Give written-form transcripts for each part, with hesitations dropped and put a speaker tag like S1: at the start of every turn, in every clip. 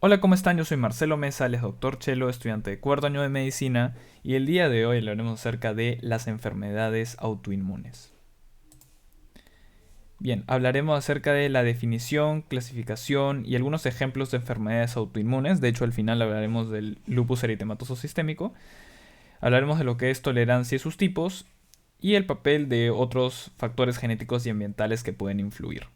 S1: Hola, ¿cómo están? Yo soy Marcelo Mesa, les doctor Chelo, estudiante de cuarto año de medicina, y el día de hoy hablaremos acerca de las enfermedades autoinmunes. Bien, hablaremos acerca de la definición, clasificación y algunos ejemplos de enfermedades autoinmunes. De hecho, al final hablaremos del lupus eritematoso sistémico. Hablaremos de lo que es tolerancia y sus tipos y el papel de otros factores genéticos y ambientales que pueden influir.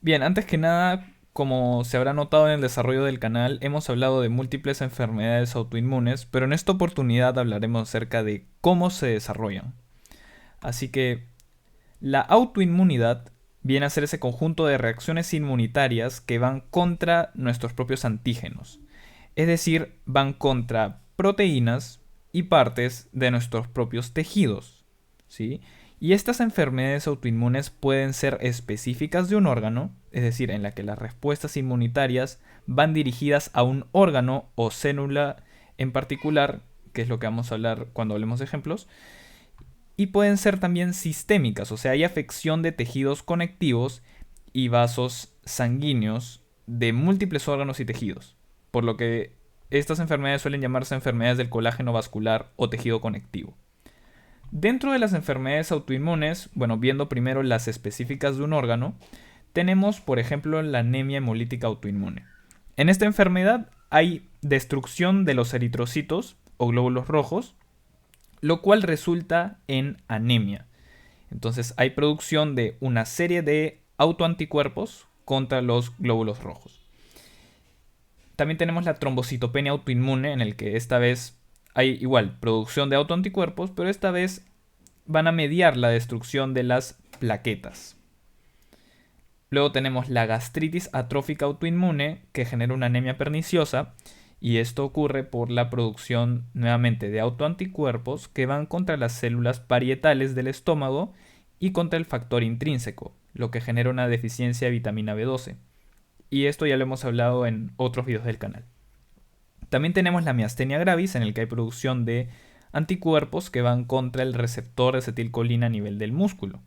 S1: Bien, antes que nada, como se habrá notado en el desarrollo del canal, hemos hablado de múltiples enfermedades autoinmunes, pero en esta oportunidad hablaremos acerca de cómo se desarrollan. Así que la autoinmunidad viene a ser ese conjunto de reacciones inmunitarias que van contra nuestros propios antígenos, es decir, van contra proteínas y partes de nuestros propios tejidos, ¿sí? Y estas enfermedades autoinmunes pueden ser específicas de un órgano, es decir, en la que las respuestas inmunitarias van dirigidas a un órgano o célula en particular, que es lo que vamos a hablar cuando hablemos de ejemplos, y pueden ser también sistémicas, o sea, hay afección de tejidos conectivos y vasos sanguíneos de múltiples órganos y tejidos, por lo que estas enfermedades suelen llamarse enfermedades del colágeno vascular o tejido conectivo. Dentro de las enfermedades autoinmunes, bueno, viendo primero las específicas de un órgano, tenemos, por ejemplo, la anemia hemolítica autoinmune. En esta enfermedad hay destrucción de los eritrocitos o glóbulos rojos, lo cual resulta en anemia. Entonces hay producción de una serie de autoanticuerpos contra los glóbulos rojos. También tenemos la trombocitopenia autoinmune, en el que esta vez hay igual producción de autoanticuerpos, pero esta vez van a mediar la destrucción de las plaquetas. Luego tenemos la gastritis atrófica autoinmune, que genera una anemia perniciosa, y esto ocurre por la producción nuevamente de autoanticuerpos que van contra las células parietales del estómago y contra el factor intrínseco, lo que genera una deficiencia de vitamina B12. Y esto ya lo hemos hablado en otros videos del canal. También tenemos la miastenia gravis, en el que hay producción de anticuerpos que van contra el receptor de acetilcolina a nivel del músculo.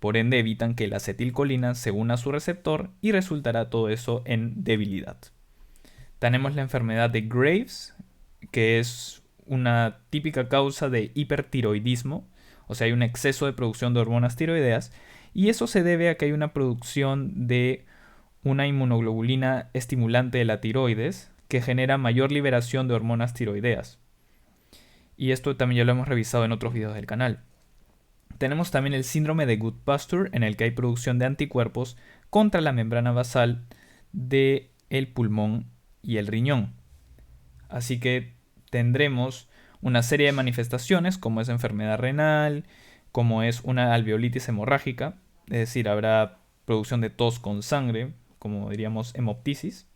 S1: Por ende, evitan que la acetilcolina se una a su receptor y resultará todo eso en debilidad. Tenemos la enfermedad de Graves, que es una típica causa de hipertiroidismo, o sea, hay un exceso de producción de hormonas tiroideas, y eso se debe a que hay una producción de una inmunoglobulina estimulante de la tiroides que genera mayor liberación de hormonas tiroideas. Y esto también ya lo hemos revisado en otros videos del canal. Tenemos también el síndrome de Goodpasture, en el que hay producción de anticuerpos contra la membrana basal del pulmón y el riñón. Así que tendremos una serie de manifestaciones como es enfermedad renal, como es una alveolitis hemorrágica, es decir, habrá producción de tos con sangre, como diríamos hemoptisis.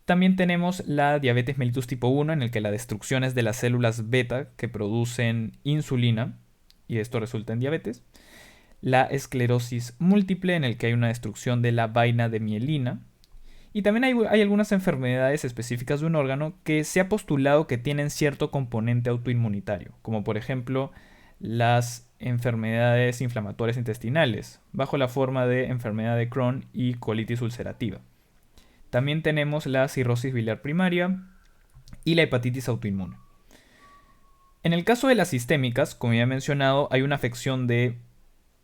S1: También tenemos la diabetes mellitus tipo 1, en el que la destrucción es de las células beta que producen insulina y esto resulta en diabetes. La esclerosis múltiple, en el que hay una destrucción de la vaina de mielina. Y también hay algunas enfermedades específicas de un órgano que se ha postulado que tienen cierto componente autoinmunitario, como por ejemplo las enfermedades inflamatorias intestinales, bajo la forma de enfermedad de Crohn y colitis ulcerativa. También tenemos la cirrosis biliar primaria y la hepatitis autoinmune. En el caso de las sistémicas, como ya he mencionado, hay una afección de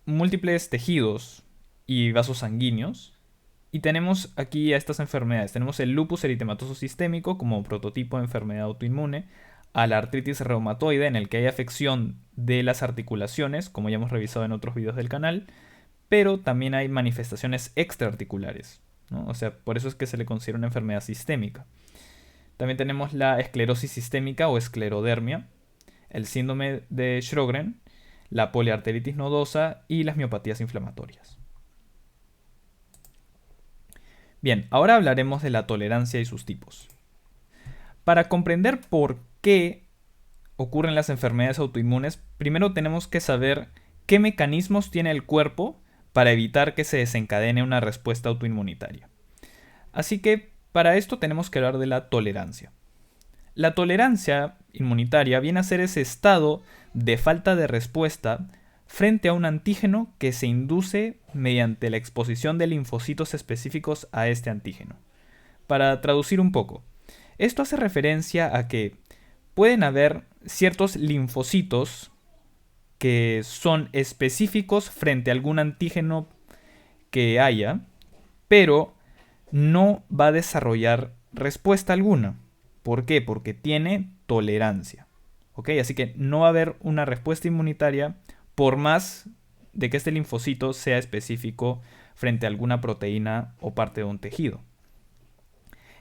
S1: múltiples tejidos y vasos sanguíneos. Y tenemos aquí a estas enfermedades. Tenemos el lupus eritematoso sistémico como prototipo de enfermedad autoinmune, a la artritis reumatoide, en el que hay afección de las articulaciones, como ya hemos revisado en otros videos del canal, pero también hay manifestaciones extraarticulares, ¿no? O sea, por eso es que se le considera una enfermedad sistémica. También tenemos la esclerosis sistémica o esclerodermia, el síndrome de Sjögren, la poliarteritis nodosa y las miopatías inflamatorias. Bien, ahora hablaremos de la tolerancia y sus tipos. Para comprender por qué ocurren las enfermedades autoinmunes, primero tenemos que saber qué mecanismos tiene el cuerpo para evitar que se desencadene una respuesta autoinmunitaria. Así que para esto tenemos que hablar de la tolerancia. La tolerancia inmunitaria viene a ser ese estado de falta de respuesta frente a un antígeno que se induce mediante la exposición de linfocitos específicos a este antígeno. Para traducir un poco, esto hace referencia a que pueden haber ciertos linfocitos que son específicos frente a algún antígeno que haya, pero no va a desarrollar respuesta alguna. ¿Por qué? Porque tiene tolerancia. ¿Ok? Así que no va a haber una respuesta inmunitaria por más de que este linfocito sea específico frente a alguna proteína o parte de un tejido.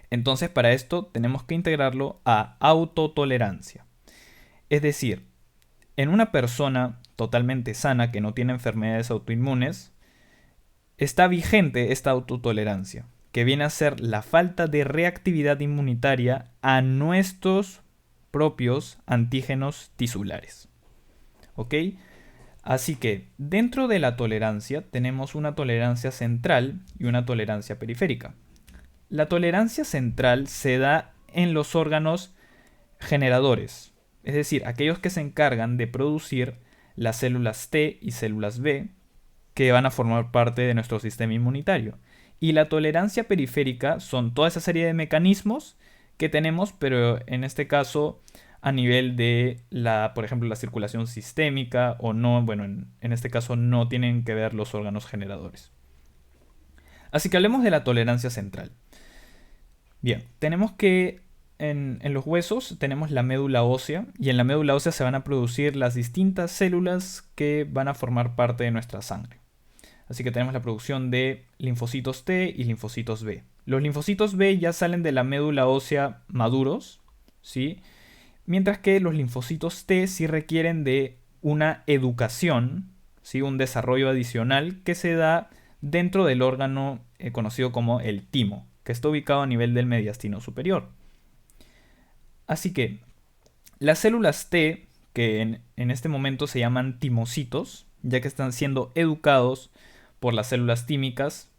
S1: Entonces, para esto tenemos que integrarlo a autotolerancia. Es decir, en una persona totalmente sana que no tiene enfermedades autoinmunes, está vigente esta autotolerancia, que viene a ser la falta de reactividad inmunitaria a nuestros propios antígenos tisulares. ¿Ok? Así que dentro de la tolerancia tenemos una tolerancia central y una tolerancia periférica. La tolerancia central se da en los órganos generadores, es decir, aquellos que se encargan de producir las células T y células B que van a formar parte de nuestro sistema inmunitario. Y la tolerancia periférica son toda esa serie de mecanismos que tenemos, pero en este caso a nivel de por ejemplo, la circulación sistémica o no, bueno, en este caso no tienen que ver los órganos generadores. Así que hablemos de la tolerancia central. Bien, tenemos que en los huesos tenemos la médula ósea y en la médula ósea se van a producir las distintas células que van a formar parte de nuestra sangre. Así que tenemos la producción de linfocitos T y linfocitos B. Los linfocitos B ya salen de la médula ósea maduros, ¿sí? Mientras que los linfocitos T sí requieren de una educación, ¿sí? Un desarrollo adicional que se da dentro del órgano conocido como el timo, que está ubicado a nivel del mediastino superior. Así que las células T, que en este momento se llaman timocitos, ya que están siendo educados por las células tímicas,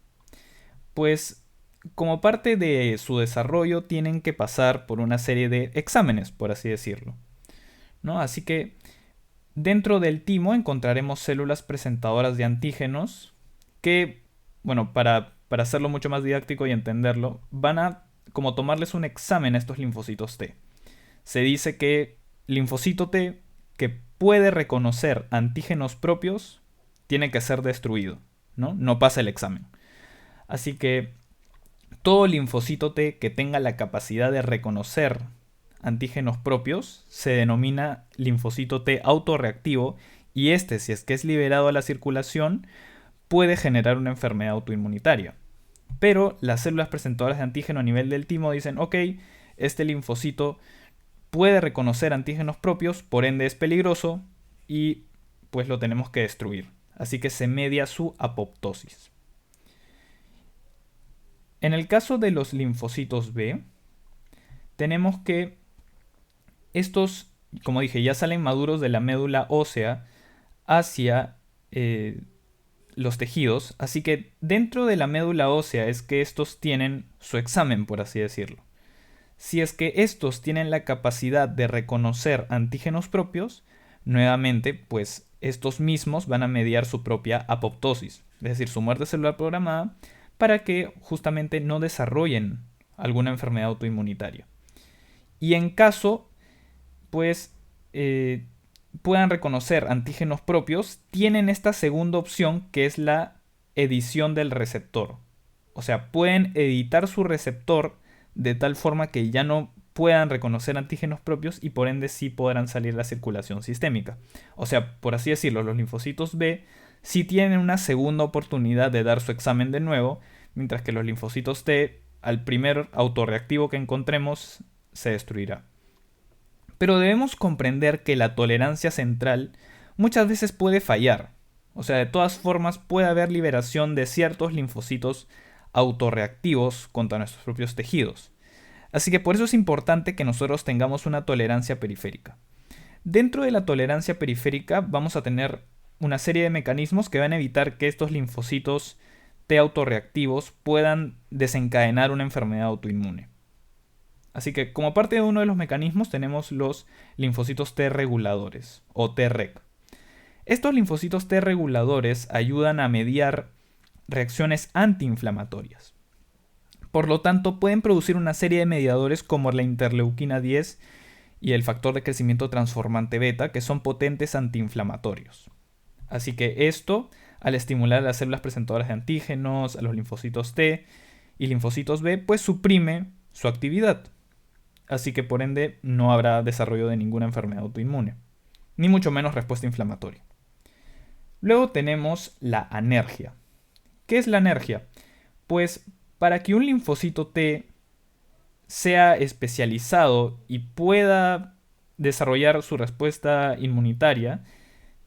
S1: pues como parte de su desarrollo tienen que pasar por una serie de exámenes, por así decirlo, ¿no? Así que dentro del timo encontraremos células presentadoras de antígenos que, bueno, para hacerlo mucho más didáctico y entenderlo, van a como tomarles un examen a estos linfocitos T. Se dice que linfocito T que puede reconocer antígenos propios tiene que ser destruido, ¿no? No pasa el examen. Así que todo linfocito T que tenga la capacidad de reconocer antígenos propios se denomina linfocito T autorreactivo y este, si es que es liberado a la circulación, puede generar una enfermedad autoinmunitaria. Pero las células presentadoras de antígeno a nivel del timo dicen, ok, este linfocito puede reconocer antígenos propios, por ende es peligroso y pues lo tenemos que destruir. Así que se media su apoptosis. En el caso de los linfocitos B, tenemos que estos, como dije, ya salen maduros de la médula ósea hacia los tejidos, así que dentro de la médula ósea es que estos tienen su examen, por así decirlo. Si es que estos tienen la capacidad de reconocer antígenos propios, nuevamente, pues estos mismos van a mediar su propia apoptosis, es decir, su muerte celular programada, para que justamente no desarrollen alguna enfermedad autoinmunitaria. Y en caso, pues, puedan reconocer antígenos propios, tienen esta segunda opción que es la edición del receptor. O sea, pueden editar su receptor de tal forma que ya no puedan reconocer antígenos propios y por ende sí podrán salir a la circulación sistémica. O sea, por así decirlo, los linfocitos B sí tienen una segunda oportunidad de dar su examen de nuevo, mientras que los linfocitos T, al primer autorreactivo que encontremos, se destruirá. Pero debemos comprender que la tolerancia central muchas veces puede fallar. O sea, de todas formas puede haber liberación de ciertos linfocitos autorreactivos contra nuestros propios tejidos. Así que por eso es importante que nosotros tengamos una tolerancia periférica. Dentro de la tolerancia periférica vamos a tener una serie de mecanismos que van a evitar que estos linfocitos T autorreactivos puedan desencadenar una enfermedad autoinmune. Así que como parte de uno de los mecanismos tenemos los linfocitos T reguladores o Treg. Estos linfocitos T reguladores ayudan a mediar reacciones antiinflamatorias. Por lo tanto, pueden producir una serie de mediadores como la interleuquina 10 y el factor de crecimiento transformante beta, que son potentes antiinflamatorios. Así que esto, al estimular a las células presentadoras de antígenos, a los linfocitos T y linfocitos B, pues suprime su actividad. Así que por ende no habrá desarrollo de ninguna enfermedad autoinmune, ni mucho menos respuesta inflamatoria. Luego tenemos la anergia. ¿Qué es la anergia? Pues para que un linfocito T sea especializado y pueda desarrollar su respuesta inmunitaria,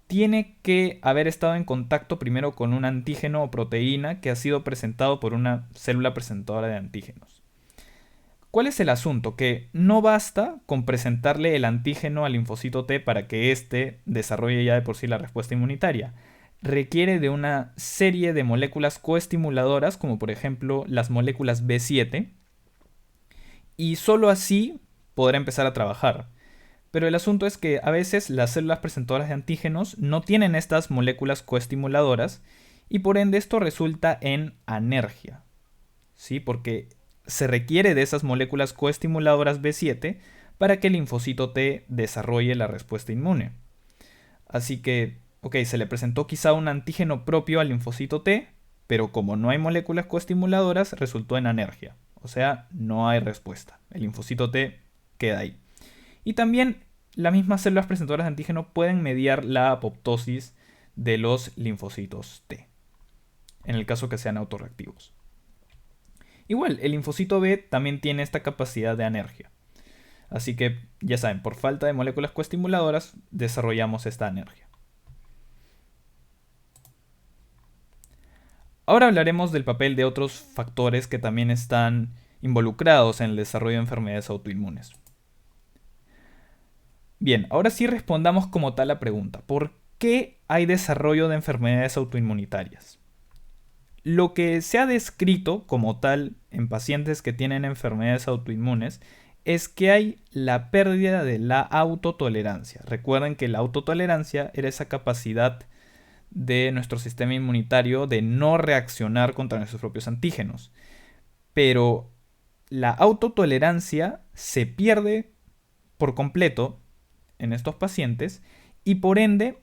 S1: tiene que haber estado en contacto primero con un antígeno o proteína que ha sido presentado por una célula presentadora de antígenos. ¿Cuál es el asunto? Que no basta con presentarle el antígeno al linfocito T para que éste desarrolle ya de por sí la respuesta inmunitaria. Requiere de una serie de moléculas coestimuladoras, como por ejemplo las moléculas B7, y solo así podrá empezar a trabajar. Pero el asunto es que a veces las células presentadoras de antígenos no tienen estas moléculas coestimuladoras y por ende esto resulta en anergia. ¿Sí? Porque se requiere de esas moléculas coestimuladoras B7 para que el linfocito T desarrolle la respuesta inmune. Así que, se le presentó quizá un antígeno propio al linfocito T, pero como no hay moléculas coestimuladoras, resultó en anergia. O sea, no hay respuesta. El linfocito T queda ahí. Y también las mismas células presentadoras de antígeno pueden mediar la apoptosis de los linfocitos T, en el caso que sean autorreactivos. Igual, el linfocito B también tiene esta capacidad de anergia. Así que, ya saben, por falta de moléculas coestimuladoras, desarrollamos esta anergia. Ahora hablaremos del papel de otros factores que también están involucrados en el desarrollo de enfermedades autoinmunes. Bien, ahora sí respondamos como tal la pregunta. ¿Por qué hay desarrollo de enfermedades autoinmunitarias? Lo que se ha descrito como tal en pacientes que tienen enfermedades autoinmunes es que hay la pérdida de la autotolerancia. Recuerden que la autotolerancia era esa capacidad de nuestro sistema inmunitario de no reaccionar contra nuestros propios antígenos. Pero la autotolerancia se pierde por completo en estos pacientes y por ende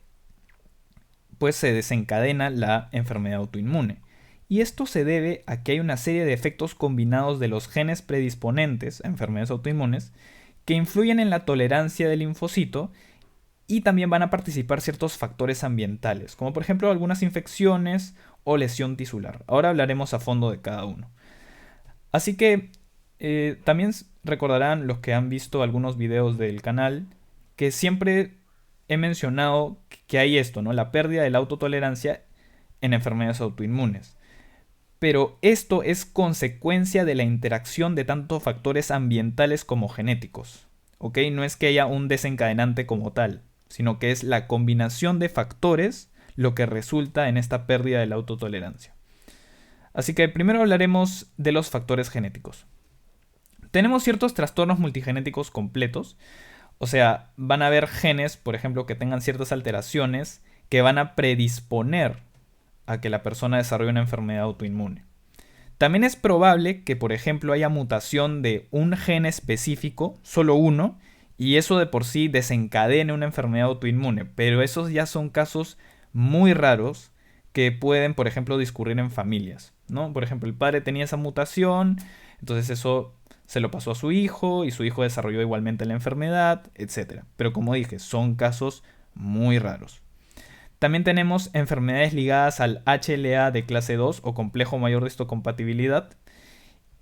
S1: pues se desencadena la enfermedad autoinmune. Y esto se debe a que hay una serie de efectos combinados de los genes predisponentes a enfermedades autoinmunes que influyen en la tolerancia del linfocito y también van a participar ciertos factores ambientales, como por ejemplo algunas infecciones o lesión tisular. Ahora hablaremos a fondo de cada uno. Así que también recordarán los que han visto algunos videos del canal que siempre he mencionado que hay esto, ¿no? La pérdida de la autotolerancia en enfermedades autoinmunes. Pero esto es consecuencia de la interacción de tanto factores ambientales como genéticos. ¿Ok? No es que haya un desencadenante como tal, sino que es la combinación de factores lo que resulta en esta pérdida de la autotolerancia. Así que primero hablaremos de los factores genéticos. Tenemos ciertos trastornos multigenéticos completos, o sea, van a haber genes, por ejemplo, que tengan ciertas alteraciones que van a predisponer a que la persona desarrolle una enfermedad autoinmune. También es probable que, por ejemplo, haya mutación de un gen específico, solo uno, y eso de por sí desencadene una enfermedad autoinmune, pero esos ya son casos muy raros que pueden, por ejemplo, discurrir en familias, ¿no? Por ejemplo, el padre tenía esa mutación, entonces eso se lo pasó a su hijo y su hijo desarrolló igualmente la enfermedad, etc. Pero como dije, son casos muy raros. También tenemos enfermedades ligadas al HLA de clase 2 o complejo mayor de histocompatibilidad.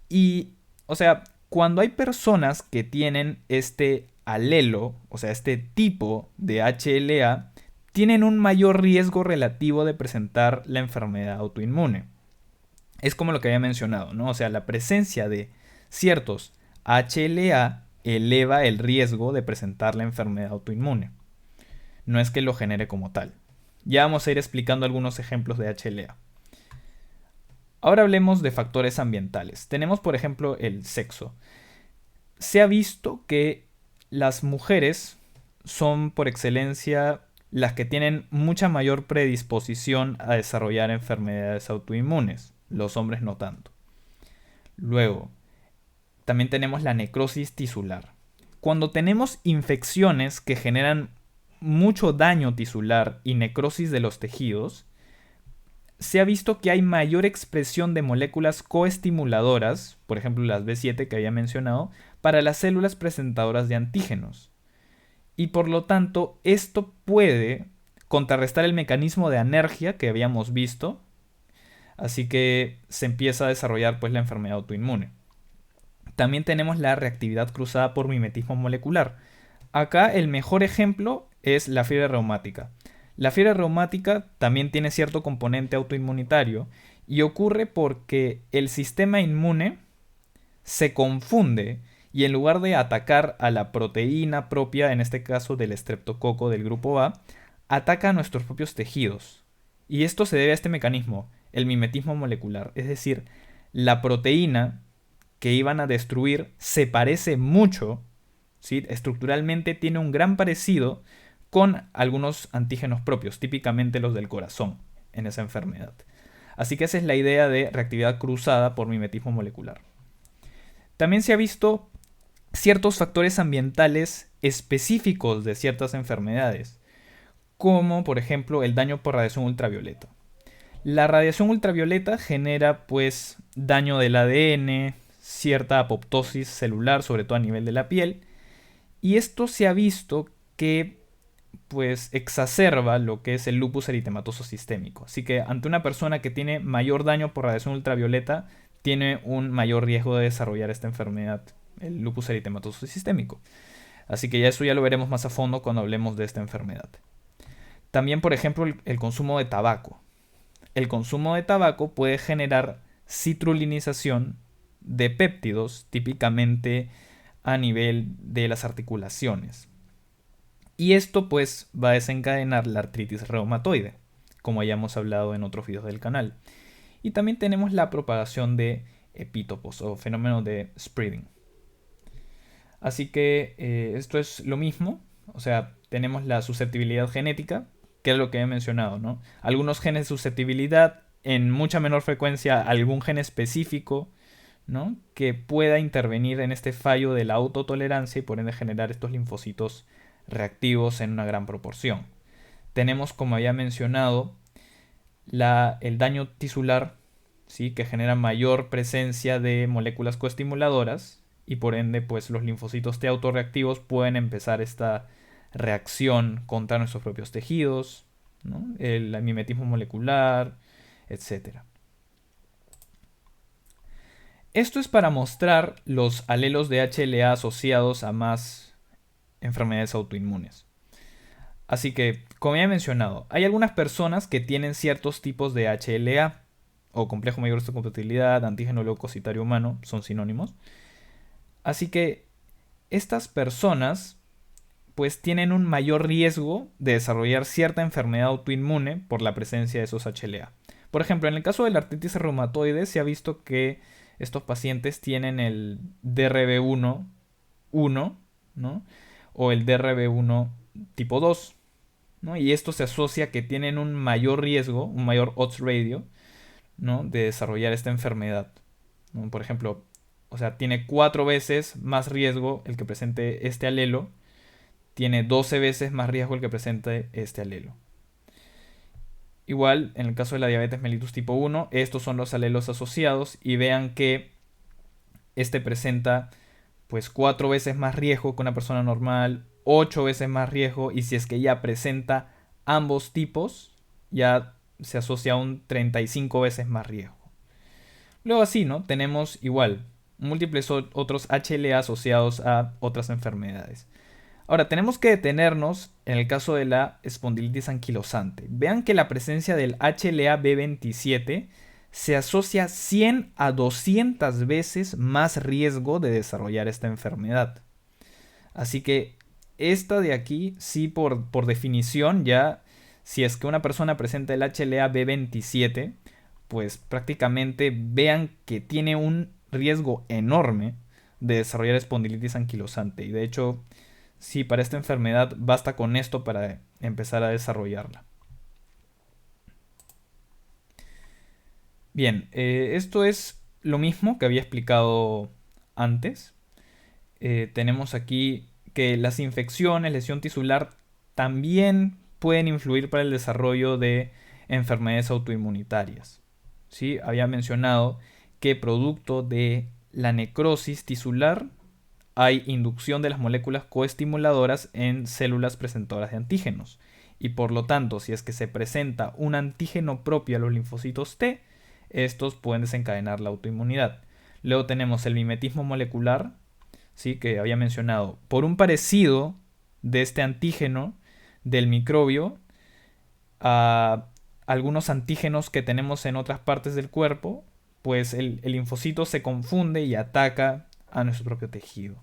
S1: Y, o sea, cuando hay personas que tienen este alelo, o sea, este tipo de HLA, tienen un mayor riesgo relativo de presentar la enfermedad autoinmune. Es como lo que había mencionado, ¿no? O sea, la presencia de ciertos HLA eleva el riesgo de presentar la enfermedad autoinmune. No es que lo genere como tal. Ya vamos a ir explicando algunos ejemplos de HLA. Ahora hablemos de factores ambientales. Tenemos, por ejemplo, el sexo. Se ha visto que las mujeres son por excelencia las que tienen mucha mayor predisposición a desarrollar enfermedades autoinmunes, los hombres no tanto. Luego, también tenemos la necrosis tisular. Cuando tenemos infecciones que generan mucho daño tisular y necrosis de los tejidos, se ha visto que hay mayor expresión de moléculas coestimuladoras, por ejemplo las B7 que había mencionado, para las células presentadoras de antígenos. Y por lo tanto, esto puede contrarrestar el mecanismo de anergia que habíamos visto, así que se empieza a desarrollar pues la enfermedad autoinmune. También tenemos la reactividad cruzada por mimetismo molecular. Acá el mejor ejemplo es la fiebre reumática. La fiebre reumática también tiene cierto componente autoinmunitario y ocurre porque el sistema inmune se confunde y en lugar de atacar a la proteína propia, en este caso del estreptococo del grupo A, ataca a nuestros propios tejidos. Y esto se debe a este mecanismo, el mimetismo molecular. Es decir, la proteína que iban a destruir se parece mucho, ¿sí? Estructuralmente tiene un gran parecido con algunos antígenos propios, típicamente los del corazón, en esa enfermedad. Así que esa es la idea de reactividad cruzada por mimetismo molecular. También se ha visto ciertos factores ambientales específicos de ciertas enfermedades, como por ejemplo el daño por radiación ultravioleta. La radiación ultravioleta genera pues daño del ADN, cierta apoptosis celular, sobre todo a nivel de la piel, y esto se ha visto que pues exacerba lo que es el lupus eritematoso sistémico. Así que ante una persona que tiene mayor daño por radiación ultravioleta, tiene un mayor riesgo de desarrollar esta enfermedad, el lupus eritematoso sistémico. Así que ya eso ya lo veremos más a fondo cuando hablemos de esta enfermedad. También, por ejemplo, el consumo de tabaco. El consumo de tabaco puede generar citrulinización de péptidos, típicamente a nivel de las articulaciones. Y esto pues va a desencadenar la artritis reumatoide, como ya hemos hablado en otros videos del canal. Y también tenemos la propagación de epítopos o fenómeno de spreading. Así que esto es lo mismo, o sea, tenemos la susceptibilidad genética, que es lo que he mencionado, ¿no? Algunos genes de susceptibilidad, en mucha menor frecuencia algún gen específico, ¿no? Que pueda intervenir en este fallo de la autotolerancia y por ende generar estos linfocitos reactivos en una gran proporción. Tenemos, como había mencionado, el daño tisular, ¿sí? Que genera mayor presencia de moléculas coestimuladoras y por ende pues los linfocitos T autorreactivos pueden empezar esta reacción contra nuestros propios tejidos, ¿no? El mimetismo molecular, etc. Esto es para mostrar los alelos de HLA asociados a más enfermedades autoinmunes. Así que, como ya he mencionado, hay algunas personas que tienen ciertos tipos de HLA, o complejo mayor de compatibilidad, antígeno leucocitario humano, son sinónimos. Así que estas personas pues tienen un mayor riesgo de desarrollar cierta enfermedad autoinmune por la presencia de esos HLA. Por ejemplo, en el caso de la artritis reumatoide se ha visto que estos pacientes tienen el DRB1, ¿no? O el DRB1 tipo 2, ¿no? Y esto se asocia a que tienen un mayor riesgo, un mayor odds ratio, ¿no? De desarrollar esta enfermedad, ¿no? Por ejemplo, o sea, tiene 4 veces más riesgo el que presente este alelo, tiene 12 veces más riesgo el que presente este alelo. Igual, en el caso de la diabetes mellitus tipo 1, estos son los alelos asociados y vean que este presenta pues 4 veces más riesgo que una persona normal, 8 veces más riesgo y si es que ya presenta ambos tipos, ya se asocia a un 35 veces más riesgo. Luego así, ¿no? Tenemos igual múltiples otros HLA asociados a otras enfermedades. Ahora, tenemos que detenernos en el caso de la espondilitis anquilosante. Vean que la presencia del HLA-B27 se asocia 100 a 200 veces más riesgo de desarrollar esta enfermedad. Así que esta de aquí, sí, por definición, ya si es que una persona presenta el HLA-B27, pues prácticamente vean que tiene un riesgo enorme de desarrollar espondilitis anquilosante. Y de hecho, sí, para esta enfermedad basta con esto para empezar a desarrollarla. Bien, esto es lo mismo que había explicado antes. Tenemos aquí que las infecciones, lesión tisular, también pueden influir para el desarrollo de enfermedades autoinmunitarias. ¿Sí? Había mencionado que producto de la necrosis tisular hay inducción de las moléculas coestimuladoras en células presentadoras de antígenos. Y por lo tanto, si es que se presenta un antígeno propio a los linfocitos T, estos pueden desencadenar la autoinmunidad. Luego tenemos el mimetismo molecular, ¿sí? Que había mencionado. Por un parecido de este antígeno del microbio a algunos antígenos que tenemos en otras partes del cuerpo, pues el linfocito se confunde y ataca a nuestro propio tejido.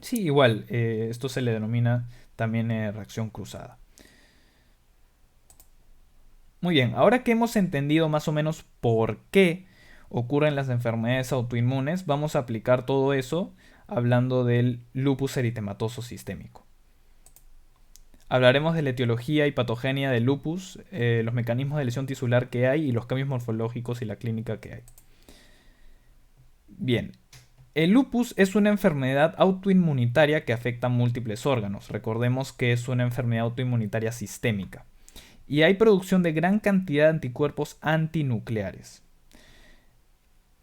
S1: Sí, igual, esto se le denomina también reacción cruzada. Muy bien, ahora que hemos entendido más o menos por qué ocurren las enfermedades autoinmunes, vamos a aplicar todo eso hablando del lupus eritematoso sistémico. Hablaremos de la etiología y patogenia del lupus, los mecanismos de lesión tisular que hay y los cambios morfológicos y la clínica que hay. Bien, el lupus es una enfermedad autoinmunitaria que afecta a múltiples órganos. Recordemos que es una enfermedad autoinmunitaria sistémica. Y hay producción de gran cantidad de anticuerpos antinucleares.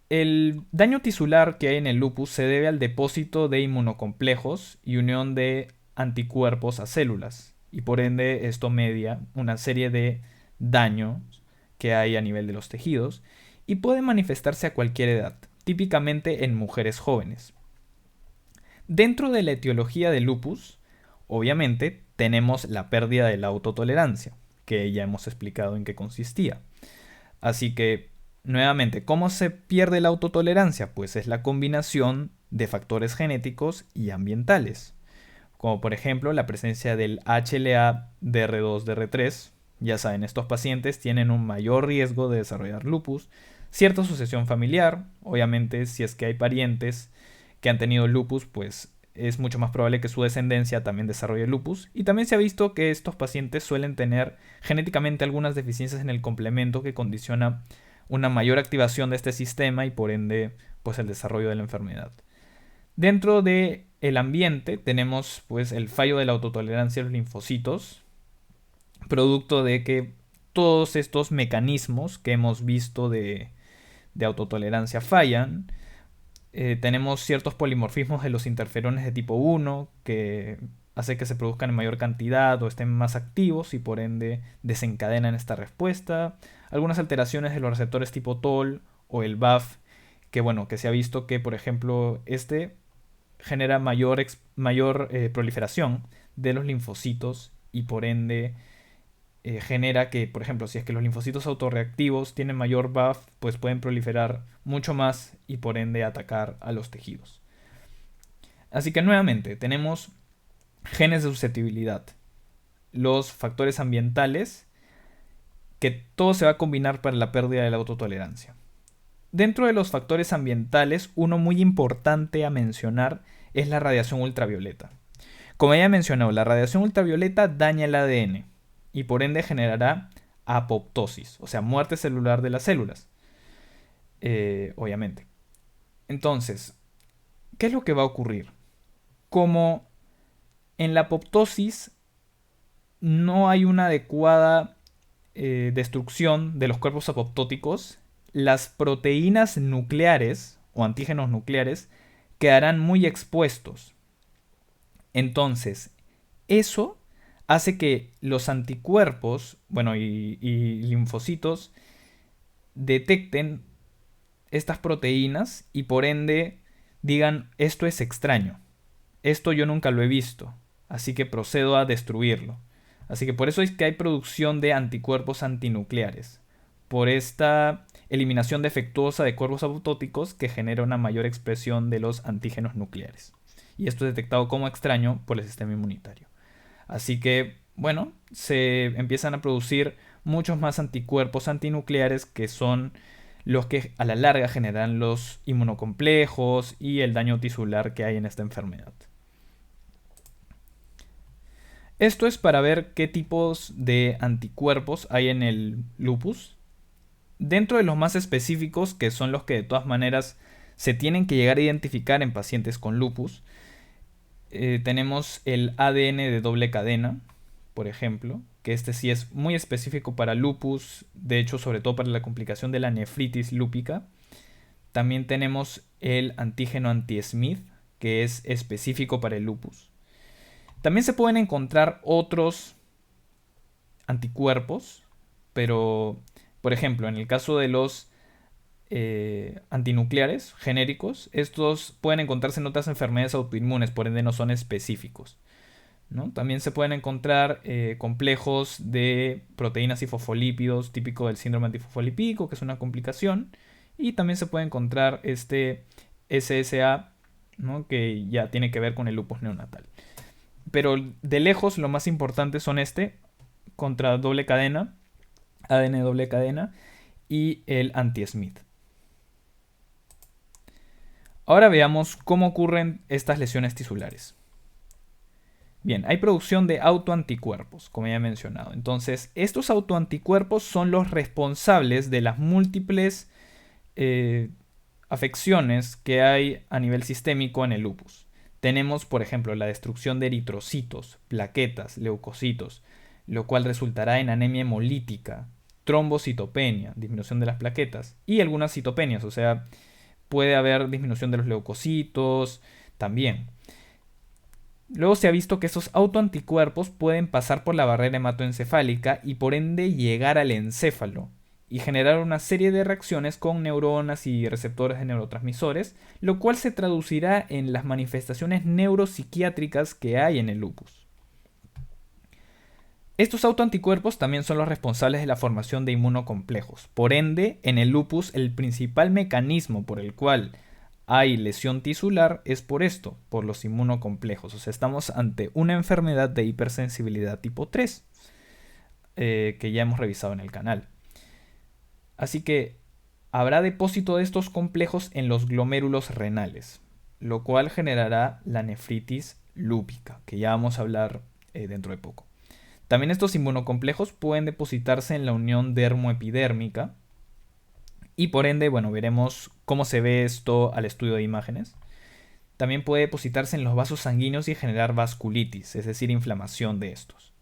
S1: El daño tisular que hay en el lupus se debe al depósito de inmunocomplejos y unión de anticuerpos a células. Y por ende esto media una serie de daños que hay a nivel de los tejidos y puede manifestarse a cualquier edad, típicamente en mujeres jóvenes. Dentro de la etiología del lupus, obviamente tenemos la pérdida de la autotolerancia, que ya hemos explicado en qué consistía. Así que, nuevamente, ¿cómo se pierde la autotolerancia? Pues es la combinación de factores genéticos y ambientales, como por ejemplo la presencia del HLA-DR2-DR3. Ya saben, estos pacientes tienen un mayor riesgo de desarrollar lupus, cierta sucesión familiar, obviamente si es que hay parientes que han tenido lupus, pues es mucho más probable que su descendencia también desarrolle lupus. Y también se ha visto que estos pacientes suelen tener genéticamente algunas deficiencias en el complemento que condiciona una mayor activación de este sistema y por ende pues el desarrollo de la enfermedad. Dentro de el ambiente tenemos pues el fallo de la autotolerancia de los linfocitos, producto de que todos estos mecanismos que hemos visto de autotolerancia fallan. Tenemos ciertos polimorfismos de los interferones de tipo 1 que hace que se produzcan en mayor cantidad o estén más activos y por ende desencadenan esta respuesta. Algunas alteraciones de los receptores tipo TOL o el BAF, que bueno, que se ha visto que por ejemplo este genera mayor proliferación de los linfocitos y por ende genera que, por ejemplo, si es que los linfocitos autorreactivos tienen mayor buff, pues pueden proliferar mucho más y por ende atacar a los tejidos. Así que nuevamente tenemos genes de susceptibilidad, los factores ambientales, que todo se va a combinar para la pérdida de la autotolerancia. Dentro de los factores ambientales, uno muy importante a mencionar es la radiación ultravioleta. Como ya he mencionado, la radiación ultravioleta daña el ADN y por ende generará apoptosis, o sea, muerte celular de las células, obviamente. Entonces, ¿qué es lo que va a ocurrir? Como en la apoptosis no hay una adecuada destrucción de los cuerpos apoptóticos, las proteínas nucleares o antígenos nucleares quedarán muy expuestos. Entonces, eso hace que los anticuerpos, bueno, y linfocitos detecten estas proteínas y por ende digan, esto es extraño, esto yo nunca lo he visto, así que procedo a destruirlo. Así que por eso es que hay producción de anticuerpos antinucleares, por esta eliminación defectuosa de cuerpos apoptóticos que genera una mayor expresión de los antígenos nucleares. Y esto es detectado como extraño por el sistema inmunitario. Así que, bueno, se empiezan a producir muchos más anticuerpos antinucleares que son los que a la larga generan los inmunocomplejos y el daño tisular que hay en esta enfermedad. Esto es para ver qué tipos de anticuerpos hay en el lupus. Dentro de los más específicos, que son los que de todas maneras se tienen que llegar a identificar en pacientes con lupus, tenemos el ADN de doble cadena, por ejemplo, que este sí es muy específico para lupus, de hecho sobre todo para la complicación de la nefritis lúpica. También tenemos el antígeno anti-Smith, que es específico para el lupus. También se pueden encontrar otros anticuerpos, pero por ejemplo, en el caso de los antinucleares genéricos, estos pueden encontrarse en otras enfermedades autoinmunes, por ende no son específicos, ¿no? También se pueden encontrar complejos de proteínas y fosfolípidos, típico del síndrome antifosfolipídico, que es una complicación. Y también se puede encontrar este SSA, ¿no? Que ya tiene que ver con el lupus neonatal. Pero de lejos lo más importante son contra doble cadena, ADN doble cadena, y el anti-Smith. Ahora veamos cómo ocurren estas lesiones tisulares. Bien, hay producción de autoanticuerpos, como ya he mencionado. Entonces, estos autoanticuerpos son los responsables de las múltiples afecciones que hay a nivel sistémico en el lupus. Tenemos, por ejemplo, la destrucción de eritrocitos, plaquetas, leucocitos, lo cual resultará en anemia hemolítica, trombocitopenia, disminución de las plaquetas y algunas citopenias, o sea, puede haber disminución de los leucocitos también. Luego se ha visto que esos autoanticuerpos pueden pasar por la barrera hematoencefálica y por ende llegar al encéfalo y generar una serie de reacciones con neuronas y receptores de neurotransmisores, lo cual se traducirá en las manifestaciones neuropsiquiátricas que hay en el lupus. Estos autoanticuerpos también son los responsables de la formación de inmunocomplejos. Por ende, en el lupus el principal mecanismo por el cual hay lesión tisular es por esto, por los inmunocomplejos. O sea, estamos ante una enfermedad de hipersensibilidad tipo 3, que ya hemos revisado en el canal. Así que habrá depósito de estos complejos en los glomérulos renales, lo cual generará la nefritis lúpica, que ya vamos a hablar dentro de poco. También estos inmunocomplejos pueden depositarse en la unión dermoepidérmica y por ende, bueno, veremos cómo se ve esto al estudio de imágenes. También puede depositarse en los vasos sanguíneos y generar vasculitis, es decir, inflamación de estos.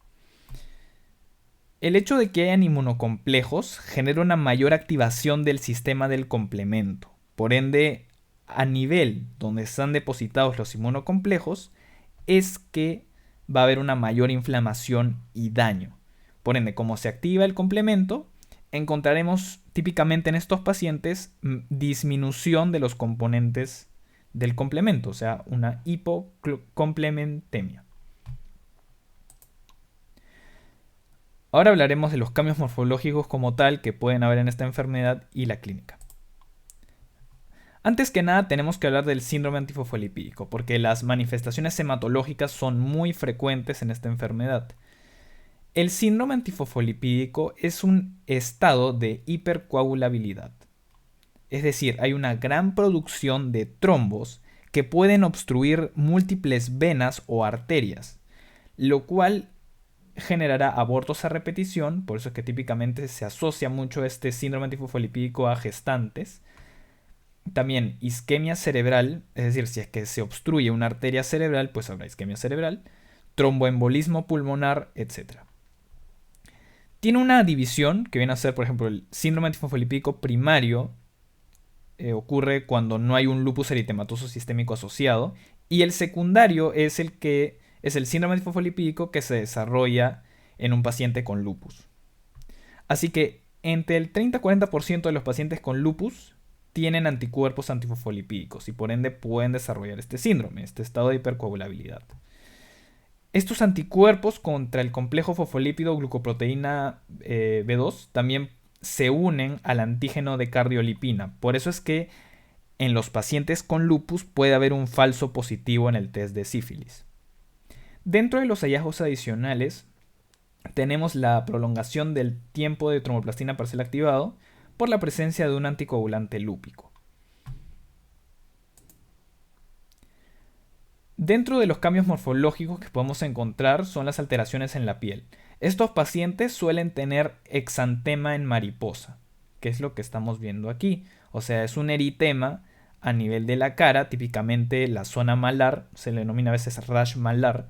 S1: El hecho de que hayan inmunocomplejos genera una mayor activación del sistema del complemento. Por ende, a nivel donde están depositados los inmunocomplejos, es que va a haber una mayor inflamación y daño. Por ende, como se activa el complemento, encontraremos típicamente en estos pacientes disminución de los componentes del complemento, o sea, una hipocomplementemia. Ahora hablaremos de los cambios morfológicos como tal que pueden haber en esta enfermedad y la clínica. Antes que nada tenemos que hablar del síndrome antifosfolipídico, porque las manifestaciones hematológicas son muy frecuentes en esta enfermedad. El síndrome antifosfolipídico es un estado de hipercoagulabilidad. Es decir, hay una gran producción de trombos que pueden obstruir múltiples venas o arterias, lo cual generará abortos a repetición, por eso es que típicamente se asocia mucho este síndrome antifosfolipídico a gestantes. También isquemia cerebral, es decir, si es que se obstruye una arteria cerebral, pues habrá isquemia cerebral, tromboembolismo pulmonar, etc. Tiene una división que viene a ser, por ejemplo, el síndrome antifosfolipídico primario, ocurre cuando no hay un lupus eritematoso sistémico asociado, y el secundario es el síndrome antifosfolipídico que se desarrolla en un paciente con lupus. Así que entre el 30-40% de los pacientes con lupus tienen anticuerpos antifosfolipídicos y por ende pueden desarrollar este síndrome, este estado de hipercoagulabilidad. Estos anticuerpos contra el complejo fosfolípido glucoproteína B2 también se unen al antígeno de cardiolipina. Por eso es que en los pacientes con lupus puede haber un falso positivo en el test de sífilis. Dentro de los hallazgos adicionales tenemos la prolongación del tiempo de tromboplastina parcial activado por la presencia de un anticoagulante lúpico. Dentro de los cambios morfológicos que podemos encontrar son las alteraciones en la piel. Estos pacientes suelen tener exantema en mariposa, que es lo que estamos viendo aquí. O sea, es un eritema a nivel de la cara, típicamente la zona malar, se le denomina a veces rash malar,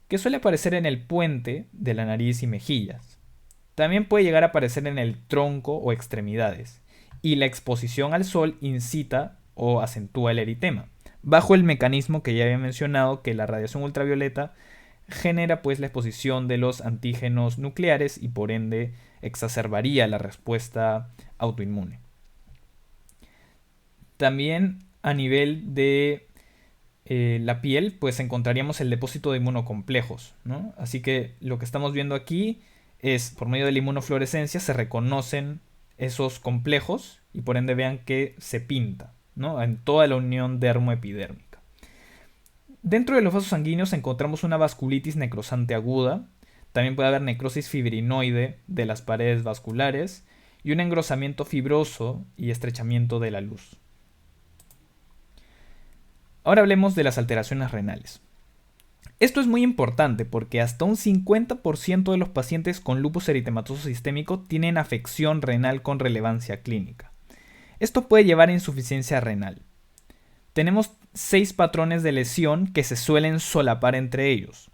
S1: que suele aparecer en el puente de la nariz y mejillas. También puede llegar a aparecer en el tronco o extremidades. Y la exposición al sol incita o acentúa el eritema, bajo el mecanismo que ya había mencionado, que la radiación ultravioleta genera pues la exposición de los antígenos nucleares y por ende exacerbaría la respuesta autoinmune. También a nivel de la piel pues encontraríamos el depósito de inmunocomplejos, ¿no? Así que lo que estamos viendo aquí es, por medio de la inmunofluorescencia se reconocen esos complejos y por ende vean que se pinta, ¿no? En toda la unión dermoepidérmica. Dentro de los vasos sanguíneos encontramos una vasculitis necrosante aguda, también puede haber necrosis fibrinoide de las paredes vasculares y un engrosamiento fibroso y estrechamiento de la luz. Ahora hablemos de las alteraciones renales. Esto es muy importante porque hasta un 50% de los pacientes con lupus eritematoso sistémico tienen afección renal con relevancia clínica. Esto puede llevar a insuficiencia renal. Tenemos 6 patrones de lesión que se suelen solapar entre ellos.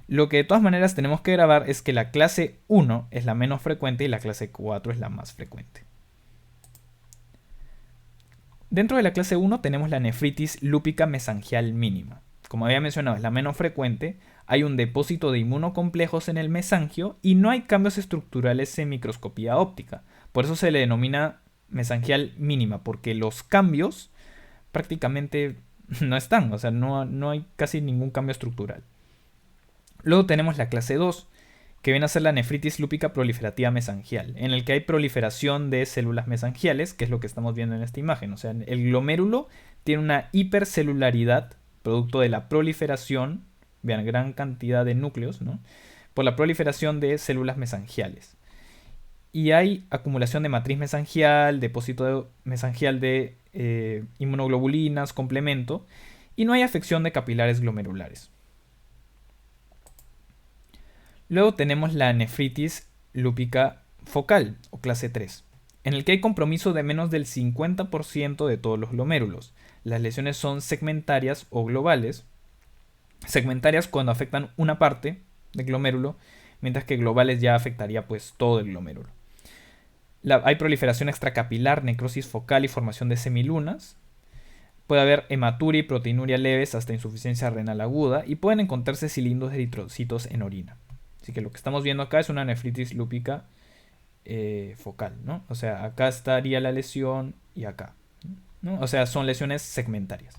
S1: Lo que de todas maneras tenemos que grabar es que la clase 1 es la menos frecuente y la clase 4 es la más frecuente. Dentro de la clase 1 tenemos la nefritis lúpica mesangial mínima. Como había mencionado, es la menos frecuente, hay un depósito de inmunocomplejos en el mesangio y no hay cambios estructurales en microscopía óptica. Por eso se le denomina mesangial mínima, porque los cambios prácticamente no están, o sea, no hay casi ningún cambio estructural. Luego tenemos la clase 2, que viene a ser la nefritis lúpica proliferativa mesangial, en el que hay proliferación de células mesangiales, que es lo que estamos viendo en esta imagen. O sea, el glomérulo tiene una hipercelularidad, producto de la proliferación, vean, gran cantidad de núcleos, ¿no? Por la proliferación de células mesangiales. Y hay acumulación de matriz mesangial, depósito mesangial de inmunoglobulinas, complemento, y no hay afección de capilares glomerulares. Luego tenemos la nefritis lúpica focal, o clase 3, en el que hay compromiso de menos del 50% de todos los glomérulos. Las lesiones son segmentarias o globales. Segmentarias cuando afectan una parte del glomérulo, mientras que globales ya afectaría pues todo el glomérulo. Hay proliferación extracapilar, necrosis focal y formación de semilunas. Puede haber hematuria y proteinuria leves hasta insuficiencia renal aguda y pueden encontrarse cilindros de eritrocitos en orina. Así que lo que estamos viendo acá es una nefritis lúpica focal, ¿no? O sea, acá estaría la lesión y acá, ¿no? O sea, son lesiones segmentarias.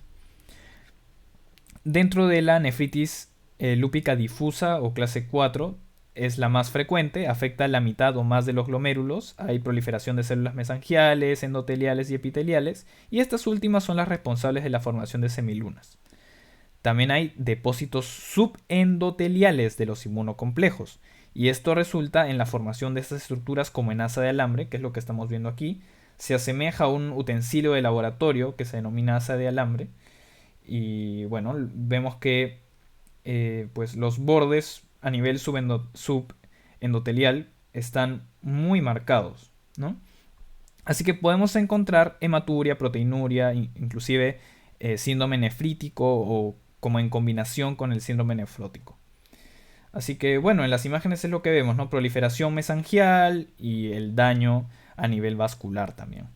S1: Dentro de la nefritis lúpica difusa o clase 4 es la más frecuente, afecta la mitad o más de los glomérulos, hay proliferación de células mesangiales, endoteliales y epiteliales, y estas últimas son las responsables de la formación de semilunas. También hay depósitos subendoteliales de los inmunocomplejos, y esto resulta en la formación de estas estructuras como en asa de alambre, que es lo que estamos viendo aquí. Se asemeja a un utensilio de laboratorio que se denomina asa de alambre, y bueno, vemos que pues los bordes a nivel subendotelial están muy marcados, ¿no? Así que podemos encontrar hematuria, proteinuria, inclusive síndrome nefrítico o como en combinación con el síndrome nefrótico. Así que bueno, en las imágenes es lo que vemos, ¿no? Proliferación mesangial y el daño a nivel vascular también.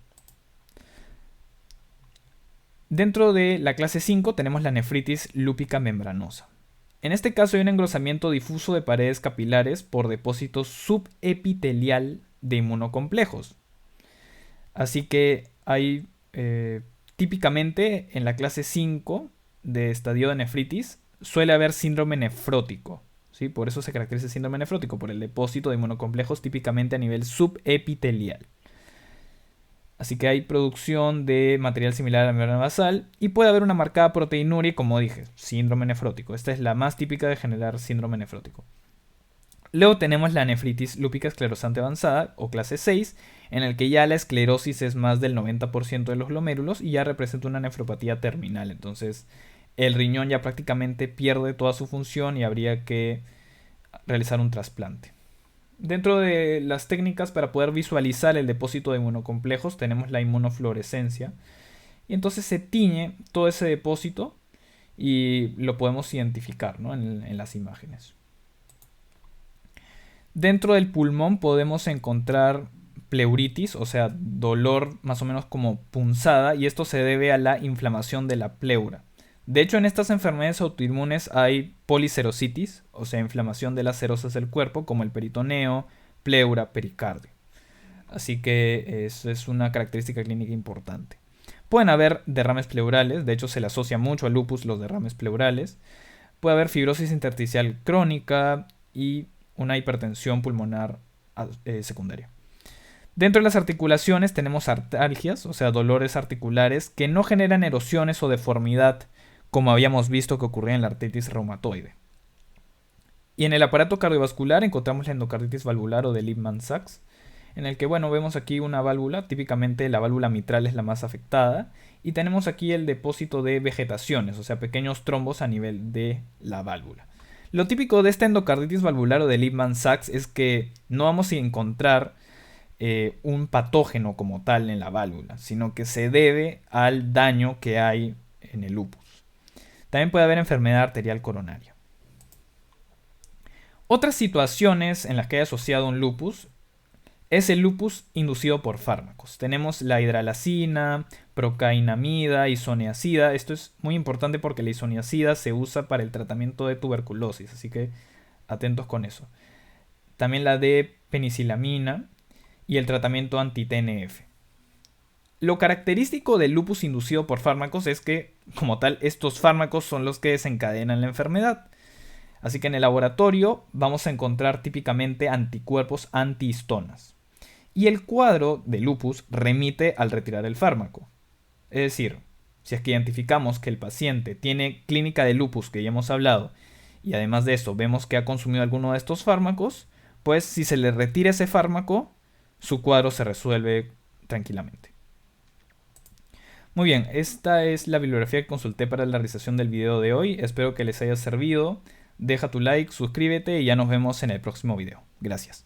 S1: Dentro de la clase 5 tenemos la nefritis lúpica membranosa. En este caso hay un engrosamiento difuso de paredes capilares por depósito subepitelial de inmunocomplejos. Así que hay típicamente en la clase 5 de estadio de nefritis suele haber síndrome nefrótico, ¿sí? Por eso se caracteriza el síndrome nefrótico, por el depósito de inmunocomplejos típicamente a nivel subepitelial. Así que hay producción de material similar a la membrana basal y puede haber una marcada proteinuria y, como dije, síndrome nefrótico. Esta es la más típica de generar síndrome nefrótico. Luego tenemos la nefritis lúpica esclerosante avanzada o clase 6, en el que ya la esclerosis es más del 90% de los glomérulos y ya representa una nefropatía terminal. Entonces el riñón ya prácticamente pierde toda su función y habría que realizar un trasplante. Dentro de las técnicas para poder visualizar el depósito de inmunocomplejos tenemos la inmunofluorescencia. Y entonces se tiñe todo ese depósito y lo podemos identificar, ¿no?, en las imágenes. Dentro del pulmón podemos encontrar pleuritis, o sea, dolor más o menos como punzada, y esto se debe a la inflamación de la pleura. De hecho, en estas enfermedades autoinmunes hay policerositis, o sea, inflamación de las cerosas del cuerpo, como el peritoneo, pleura, pericardio. Así que eso es una característica clínica importante. Pueden haber derrames pleurales, de hecho se le asocia mucho al lupus los derrames pleurales. Puede haber fibrosis intersticial crónica y una hipertensión pulmonar secundaria. Dentro de las articulaciones tenemos artralgias, o sea, dolores articulares que no generan erosiones o deformidad, como habíamos visto que ocurría en la artritis reumatoide. Y en el aparato cardiovascular encontramos la endocarditis valvular o de Lippmann-Sachs, en el que, bueno, vemos aquí una válvula, típicamente la válvula mitral es la más afectada, y tenemos aquí el depósito de vegetaciones, o sea, pequeños trombos a nivel de la válvula. Lo típico de esta endocarditis valvular o de Lippmann-Sachs es que no vamos a encontrar un patógeno como tal en la válvula, sino que se debe al daño que hay en el lupus. También puede haber enfermedad arterial coronaria. Otras situaciones en las que hay asociado un lupus es el lupus inducido por fármacos. Tenemos la hidralazina, procainamida, isoniazida. Esto es muy importante porque la isoniazida se usa para el tratamiento de tuberculosis, así que atentos con eso. También la de penicilamina y el tratamiento anti-TNF. Lo característico del lupus inducido por fármacos es que, como tal, estos fármacos son los que desencadenan la enfermedad. Así que en el laboratorio vamos a encontrar típicamente anticuerpos antihistonas. Y el cuadro de lupus remite al retirar el fármaco. Es decir, si es que identificamos que el paciente tiene clínica de lupus, que ya hemos hablado, y además de eso vemos que ha consumido alguno de estos fármacos, pues si se le retira ese fármaco, su cuadro se resuelve tranquilamente. Muy bien, esta es la bibliografía que consulté para la realización del video de hoy. Espero que les haya servido. Deja tu like, suscríbete y ya nos vemos en el próximo video. Gracias.